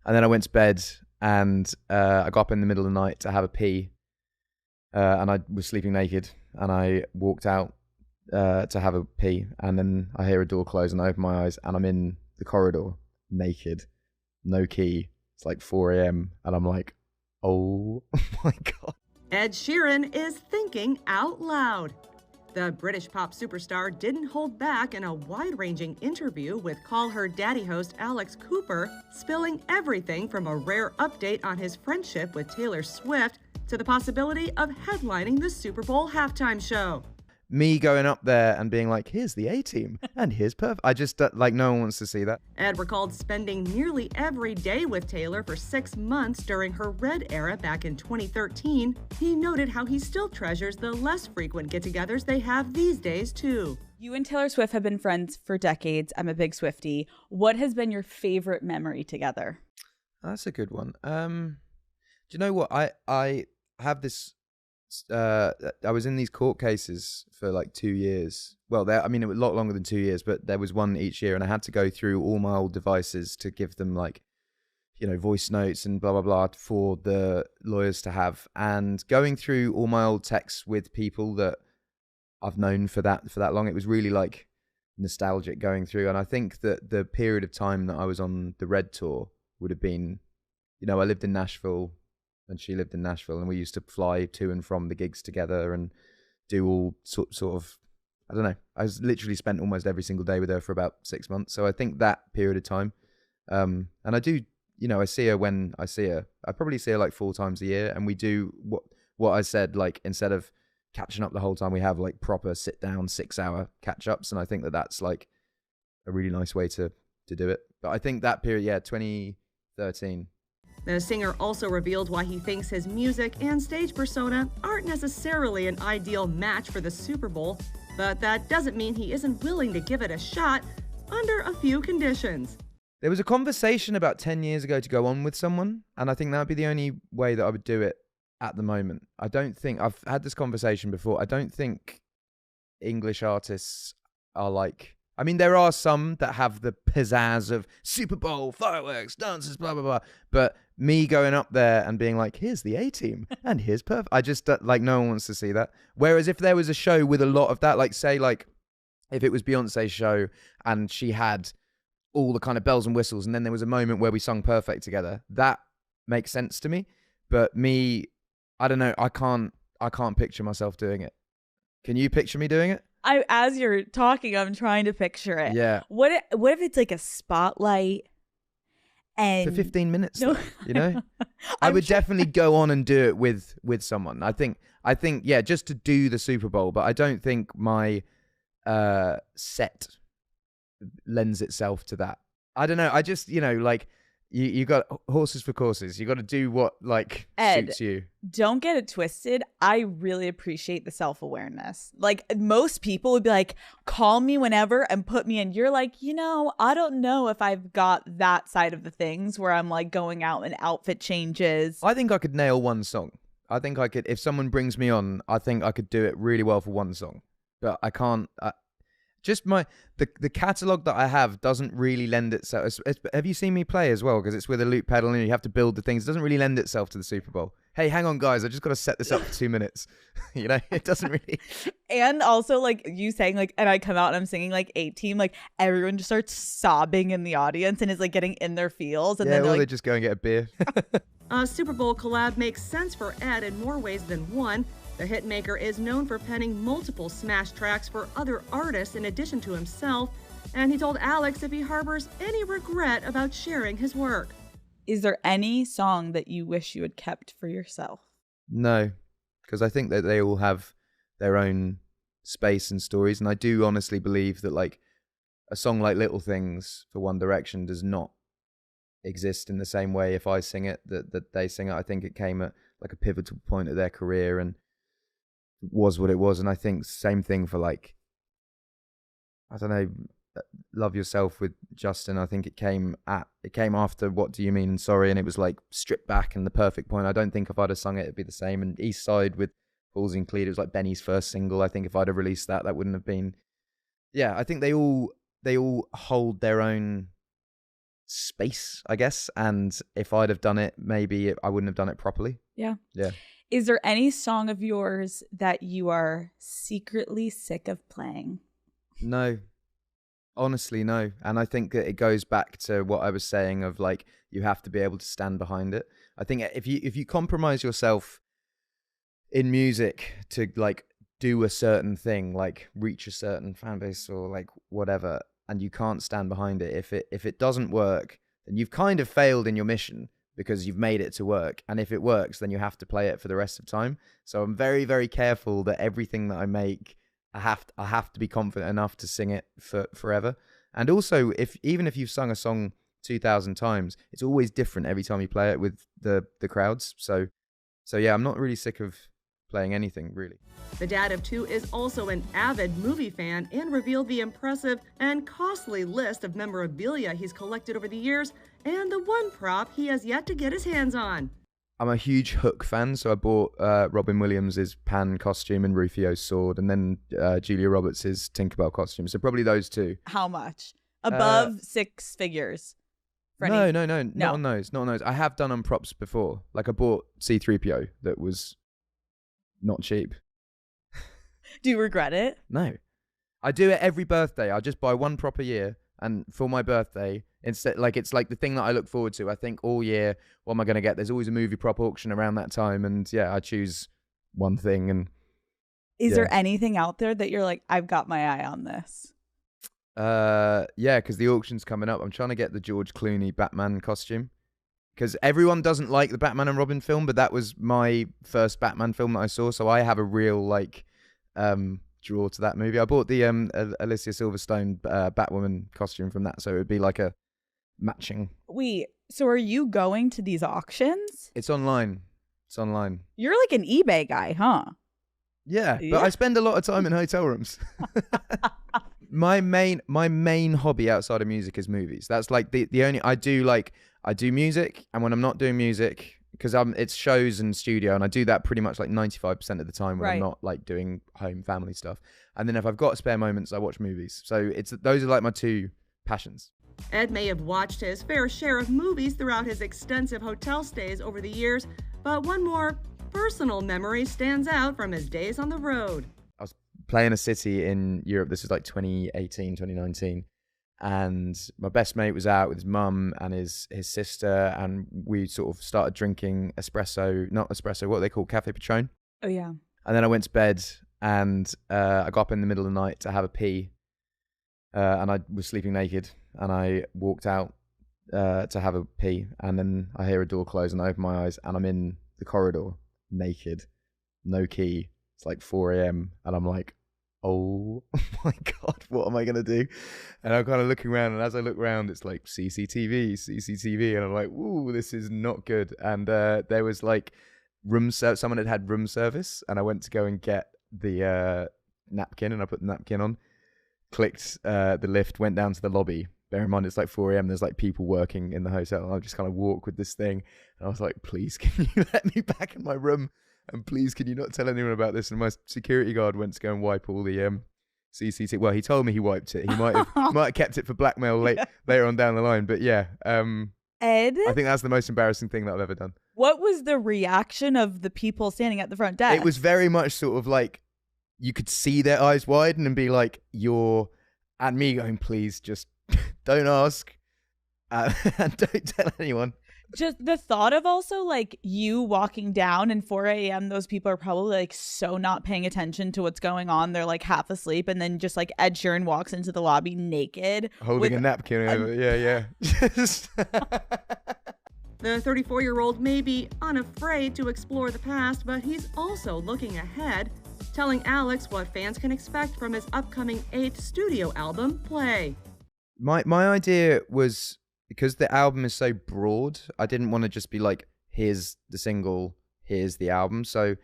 And then I went to bed, and I got up in the middle of the night to have a pee, and I was sleeping naked, and I walked out to have a pee, and then I hear a door close, and I open my eyes, and I'm in the corridor, naked, no key. It's like 4 a.m. and I'm like, oh my God. Ed Sheeran is thinking out loud. The British pop superstar didn't hold back in a wide-ranging interview with Call Her Daddy host Alex Cooper, spilling everything from a rare update on his friendship with Taylor Swift to the possibility of headlining the Super Bowl halftime show. Me going up there and being like, here's the A-team and here's perfect. I just, like, no one wants to see that. Ed recalled spending nearly every day with Taylor for 6 months during her Red era back in 2013. He noted how he still treasures the less frequent get-togethers they have these days, too. You and Taylor Swift have been friends for decades. I'm a big Swiftie. What has been your favorite memory together? That's a good one. Do you know what? I have this... I was in these court cases for like 2 years. Well, it was a lot longer than 2 years, but there was one each year, and I had to go through all my old devices to give them, like, you know, voice notes and blah blah blah for the lawyers to have. And going through all my old texts with people that I've known for that long, it was really like nostalgic going through. And I think that the period of time that I was on the Red tour would have been, you know, I lived in Nashville, and she lived in Nashville, and we used to fly to and from the gigs together and do all sort of, I don't know. I was literally spent almost every single day with her for about 6 months. So I think that period of time, and I do, you know, I see her when I see her. I probably see her like 4 times a year, and we do what I said, like, instead of catching up the whole time, we have like proper sit down 6-hour catch ups, and I think that that's like a really nice way to do it. But I think that period, 2013. The singer also revealed why he thinks his music and stage persona aren't necessarily an ideal match for the Super Bowl, but that doesn't mean he isn't willing to give it a shot under a few conditions. There was a conversation about 10 years ago to go on with someone, and I think that would be the only way that I would do it at the moment. I don't think, I've had this conversation before, I don't think English artists are like, I mean, there are some that have the pizzazz of Super Bowl, fireworks, dances, blah, blah, blah. But me going up there and being like, here's the A-team and here's perfect. I just, like, no one wants to see that. Whereas if there was a show with a lot of that, like, say, like, if it was Beyonce's show and she had all the kind of bells and whistles, and then there was a moment where we sung perfect together, that makes sense to me. But me, I don't know, I can't picture myself doing it. Can you picture me doing it? As you're talking, I'm trying to picture it. Yeah. What if it's like a spotlight and for 15 minutes, though, you know? I would definitely go on and do it with someone. I think, yeah, just to do the Super Bowl, but I don't think my set lends itself to that. I don't know. I just, you know, like, you got horses for courses. You got to do what, like, Ed, suits you. Don't get it twisted. I really appreciate the self-awareness. Like, most people would be like, call me whenever and put me in. You're like, you know, I don't know if I've got that side of the things where I'm like going out in outfit changes. I think I could nail one song. I think I could, if someone brings me on, I think I could do it really well for one song. But I can't. Just the catalog that I have doesn't really lend itself. Have you seen me play as well? Because it's with a loop pedal and you have to build the things. It doesn't really lend itself to the Super Bowl. Hey, hang on, guys. I just got to set this up for 2 minutes. You know, it doesn't really. And also, like, you saying, like, and I come out and I'm singing, like, A-Team, like, everyone just starts sobbing in the audience and is, like, getting in their feels. And yeah, then or like, they just go and get a beer. A Super Bowl collab makes sense for Ed in more ways than one. The hitmaker is known for penning multiple smash tracks for other artists in addition to himself, and he told Alex if he harbors any regret about sharing his work. Is there any song that you wish you had kept for yourself? No, because I think that they all have their own space and stories, and I do honestly believe that, like, a song like Little Things for One Direction does not exist in the same way if I sing it that they sing it. I think it came at like a pivotal point of their career and was what it was. And I think same thing for, like, I don't know, Love Yourself with Justin. I think it came after What Do You Mean and Sorry, and it was like stripped back and the perfect point. I don't think if I'd have sung it it'd be the same. And East Side with Halsey and Cleat, it was like Benny's first single. I think if I'd have released that wouldn't have been. Yeah, I think they all hold their own space, I guess. And if I'd have done it, maybe I wouldn't have done it properly. Yeah. Yeah. Is there any song of yours that you are secretly sick of playing? No, honestly, no. And I think that it goes back to what I was saying of like, you have to be able to stand behind it. I think if you compromise yourself in music to like do a certain thing, like reach a certain fan base or like whatever, and you can't stand behind it, if it doesn't work, then you've kind of failed in your mission, because you've made it to work. And if it works, then you have to play it for the rest of time. So I'm very, very careful that everything that I make, I have to be confident enough to sing it for forever. And also, even if you've sung a song 2,000 times, it's always different every time you play it with the crowds. So yeah, I'm not really sick of playing anything, really. The dad of two is also an avid movie fan and revealed the impressive and costly list of memorabilia he's collected over the years and the one prop he has yet to get his hands on. I'm a huge Hook fan, so I bought Robin Williams' Pan costume and Rufio's sword, and then Julia Roberts' Tinkerbell costume. So probably those two. How much? Above six figures? No, not on those. Not on those. I have done on props before. Like I bought C-3PO that was not cheap. Do you regret it? No. I do it every birthday. I just buy one prop a year, and for my birthday, instead, like it's like the thing that I look forward to. I think all year, what am I going to get? There's always a movie prop auction around that time, and yeah, I choose one thing. And is there anything out there that you're like, I've got my eye on this? Yeah, because the auction's coming up. I'm trying to get the George Clooney Batman costume, because everyone doesn't like the Batman and Robin film, but that was my first Batman film that I saw, so I have a real like draw to that movie. I bought the Alicia Silverstone Batwoman costume from that, so it would be like a matching. Wait, so are you going to these auctions? It's online. You're like an eBay guy, huh? Yeah, but I spend a lot of time in hotel rooms. My main hobby outside of music is movies. That's like the only I do music, and when I'm not doing music, because it's shows and studio, and I do that pretty much like 95% of the time when I'm not like doing home family stuff. And then if I've got spare moments, I watch movies. So those are like my two passions. Ed may have watched his fair share of movies throughout his extensive hotel stays over the years, but one more personal memory stands out from his days on the road. I was playing a city in Europe. This was like 2018, 2019. And my best mate was out with his mum and his sister, and we sort of started drinking not espresso, what they call Cafe Patron. Oh, yeah. And then I went to bed, and I got up in the middle of the night to have a pee, and I was sleeping naked, and I walked out to have a pee, and then I hear a door close, and I open my eyes, and I'm in the corridor, naked, no key. It's like 4 a.m, and I'm like, oh my God, what am I going to do? And I'm kind of looking around, and as I look around, it's like CCTV. And I'm like, ooh, this is not good. And there was like someone had room service, and I went to go and get the napkin, and I put the napkin on, clicked the lift, went down to the lobby. Bear in mind, it's like 4 a.m. There's like people working in the hotel. And I just kind of walk with this thing. And I was like, please, can you let me back in my room? And please, can you not tell anyone about this? And my security guard went to go and wipe all the CCTV. Well, he told me he wiped it. He might have kept it for blackmail later on down the line. But yeah, Ed, I think that's the most embarrassing thing that I've ever done. What was the reaction of the people standing at the front desk? It was very much sort of like you could see their eyes widen and be like, and me going, please, just don't ask and don't tell anyone. Just the thought of also like you walking down and 4 a.m. those people are probably like so not paying attention to what's going on. They're like half asleep, and then just like Ed Sheeran walks into the lobby naked. Holding a napkin over. Yeah. The 34-year-old may be unafraid to explore the past, but he's also looking ahead, telling Alex what fans can expect from his upcoming 8th studio album, Play. My idea was, because the album is so broad, I didn't want to just be like, here's the single, here's the album. So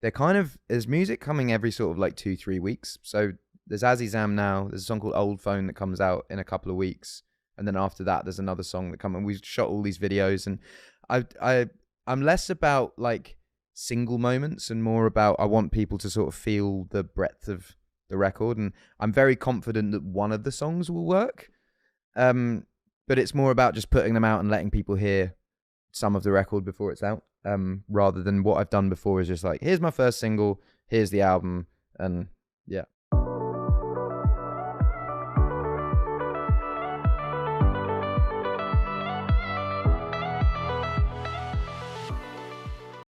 there's music coming every sort of like 2-3 weeks. So there's Azizam now. There's a song called Old Phone that comes out in a couple of weeks. And then after that, there's another song that comes. And we shot all these videos. And I'm less about like single moments and more about, I want people to sort of feel the breadth of the record. And I'm very confident that one of the songs will work. but it's more about just putting them out and letting people hear some of the record before it's out, rather than what I've done before is just like, here's my first single, here's the album, and